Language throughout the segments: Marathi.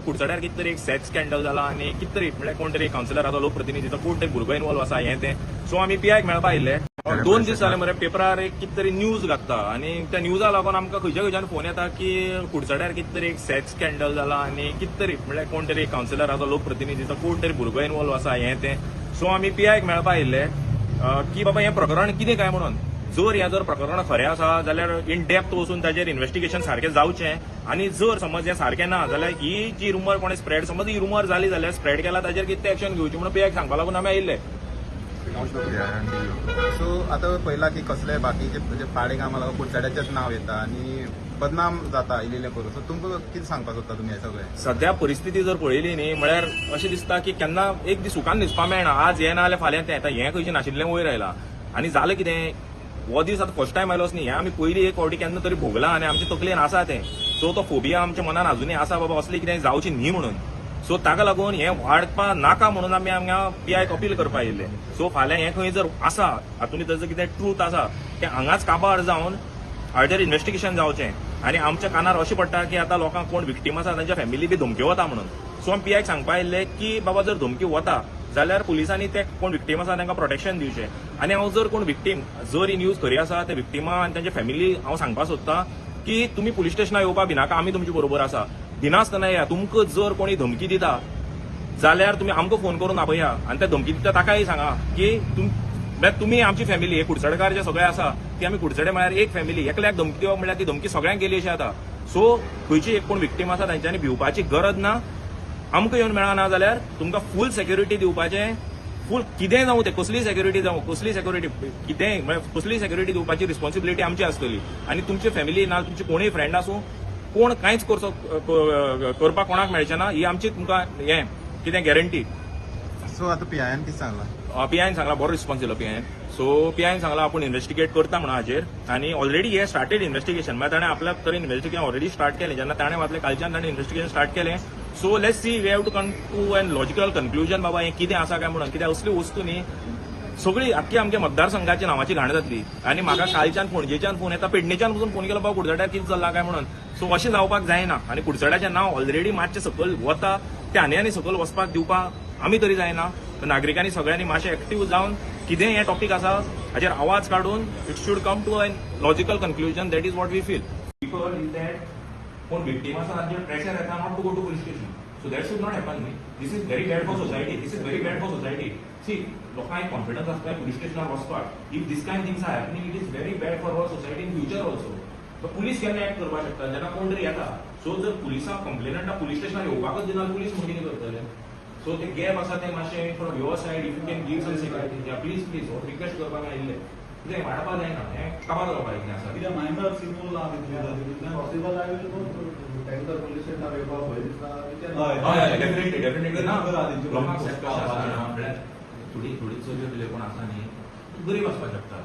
कुडचड्यार कितें तरी एक सेक्स स्कॅन्डल जाला आनी कितें तरी म्हणजे कोण तरी कावन्सिलराचो लोकप्रतिनिधीचो कोण तरी भुरगो इन्वॉल्व आसा हें तें. सो आमी पीआयक मेळपा आयिल्ले. 2 दीस जाले मरे पेपरार एक कितें तरी न्यूज लागता आनी त्या न्यूजा लागून आमकां खंयच्या खंयच्यान फोन येता की कुडचड्यार कितें तरी एक सेक्स स्कॅन्डल जाला आनी कितें तरी म्हणजे कोण तरी कावन्सिलराचो लोकप्रतिनिधीचो कोण तरी भुरगो इन्वॉल्व आसा हें तें. सो आमी पीआयक मेळपा आयिल्ले की बाबा हें प्रकरण कितें काय म्हणून. जर हें जर प्रकरण खरें आसा जाल्यार इन डेप्थ वचून ताचेर इन्व्हेस्टिगेशन सारकें जावचें आनी जर समज हें सारकें ना जाल्यार ही जी रुमर कोणें स्प्रेड समज ही रुमर जाली जाल्यार स्प्रेड केला ताचेर कितें एक्शन घेवची म्हणून पीआयक सांगपा लागून आमी आयिल्ले. सो आता पयला की कसले बाकीचे म्हणजे पाडे कामां लागून कुडचड्याचेच नांव येता आनी बदनाम जाता इल्लें करून. सो तुमकां कितें सांगपाक सोदता तुमी हें सगळें? सध्या परिस्थिती जर पळयली न्ही म्हळ्यार अशें दिसता की केन्ना एक दीस सुखान न्हिदपा मेळना. आज हें ना जाल्यार फाल्यां तें येता. हें खंयचें नाशिल्लें वयर आयलां आनी जालें कितें हो दीस आतां फर्स्ट टायम आयलोच न्ही. हें आमी पयलीं एक फावटी केन्ना तरी भोगलां आनी आमचे तकलेन आसा तें. सो तो फोबिया आमच्या मनान अजुनूय आसा बाबा असलें कितें जावचें न्ही म्हणून. सो ताका लागून हें वाडपा नाका म्हणून आमी हांगा पीआयक अपील करपा आयिल्ले. सो फाल्यां हें खंय जर आसा हातूंत ताचो कितें ट्रूथ आसा तें हांगाच काबार जावन हाचेर इन्व्हेस्टिगेशन जावचें. आनी आमच्या कानार अशें पडटा की आतां लोकांक कोण विक्टीम आसा तांच्या फॅमिली बी धमक्यो वता म्हणून. सो आमी पीआयक सांगपा आयिल्ले की बाबा जर धमकी वता जाल्यार पुलिसांनी ते कोण विक्टीम आसा तांकां प्रोटेक्शन दिवचें. आनी हांव जर कोण विक्टीम जर ही न्यूज खरी आसा त्या विक्टिमा आनी तांच्या फॅमिली हांव सांगपाक सोदतां की तुमी पुलीस स्टेशनार येवपा भिनाका. आमी तुमचे बरोबर आसा. भिनासतना या. तुमकां जर कोणी धमकी दिता जाल्यार तुमी आमकां फोन करून आपया आनी त्या धमकी दिता ताकाय सांगा की तुमी आमची फॅमिली हे कुडचडेकार जे सगळे आसा ती आमी कुडचडे म्हळ्यार एक फॅमिली. एकल्याक धमकी दिवप म्हळ्यार ती धमकी सगळ्यांक गेली अशी जाता. सो खंयची एक कोण विक्टीम आसा तांच्यांनी भिवपाची गरज ना. आमकां येवन मेळना जाल्यार तुमकां फूल सेक्युरिटी दिवपाचें. फूल कितेंय जावं तें कसली सेक्युरिटी जावं कसली सेक्युरिटी कितेंय म्हळ्यार कसली सेक्युरिटी दिवपाची रिस्पॉन्सिबिलिटी आमची आसतली. आनी तुमची फॅमिली ना तुमचे कोणूय फ्रेंड आसूं कोण कांयच करपाक कोणाक मेळचें ना. ही आमची तुमकां हें कितें गॅरंटी. सो आता पीआयन कितें सांगलां? पीआयन सांगला बरो रिस्पॉन्स दिलो पीआयन. सो पीआयन सांगला आपूण इन्व्हेस्टिगेट करता म्हणून हाचेर आनी ऑलरेडी हे स्टार्टेड इन्व्हेस्टिगेशन. म्हळ्यार ताणें आपल्या तरेन इन्व्हेस्टिगेशन ऑलरेडी स्टार्ट केलें. जेन्ना ताणें वाचलें कालच्यान ताणें इन्व्हेस्टिगेशन स्टार्ट केलें. So let's see we have to come to an logical conclusion बाबा हें कितें आसा काय म्हणून. कित्याक असल्यो वस्तू न्ही सगळी आख्खी आमच्या मतदारसंघाची नांवाची घाण जातली. आनी म्हाका कालच्यान पणजेच्यान फोन येता पेडणेच्यान वचून फोन केलो बाबा कुडचड्यार कितें चल्लां काय म्हणून. सो अशें जावपाक जायना. आनी कुडचड्याचें नांव ऑलरेडी मातशें सकयल वता तें आनी सकयल वचपाक दिवपाक आमी तरी जायना. नागरिकांनी सगळ्यांनी मातशें एक्टीव जावन कितें हें टॉपीक आसा हाचेर आवाज काडून it should come to an logical conclusion. That is what we feel. People is that कोण विक्टीम आसा तांचेर प्रेशर येता not to go to police station. So that should not happen. This is very bad for society. This is very bad for society. See लोकांक कॉन्फिडन्स आसता पुलीस स्टेशनार वचपाक. If this kind things are happening it is very bad for our society in future also. Police केन्ना एक्ट करपाक शकता जेन्ना कोण तरी येता. सो जर पुलिसाक कंप्लेनंटाक पुलीस स्टेशनार येवपाकच दिना पुलीस म्हणून कितें करतले. सो ते गॅप आसा ते मातशें from your side if you can give some security please please हो रिक्वेस्ट करपाक आयिल्ले. कितें वाडपा जायना. हें काबार जावपाक कितें आसा. कित्याक minor simple possible tanker police स्टेशनार येवपाक भंय दिसता. हय डेफिनेटली ना लोकांक थोडी चलयो बिल्यो कोण आसा न्ही गरीब आसपाक शकता.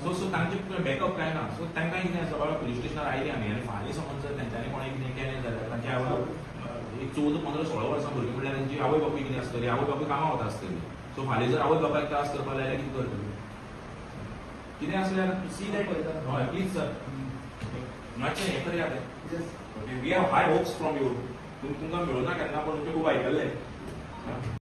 सो तांचे बॅकअप काय ना. सो तांकां कितें आसा बाबा पुलीस स्टेशनार आयले आमी आनी फाल्यां समज जर तेंच्यांनी कोणें कितें केलें जाल्यार तांचे एक 14-15-16 वर्सां भुरगीं म्हणल्यार तांची आवय बापूय कितें आसतली. आवय बापूय कामां वता आसतली. सो फाल्यां जर आवय बापायक त्रास करपाक लायल्यार कितें करतली. कितें आसल्यार सी दॅट हय प्लीज सर मातशें हें करया तें. We have high hopes from you. तुमकां मेळूना केन्ना पूण तुमचें खूब आयकल्लें.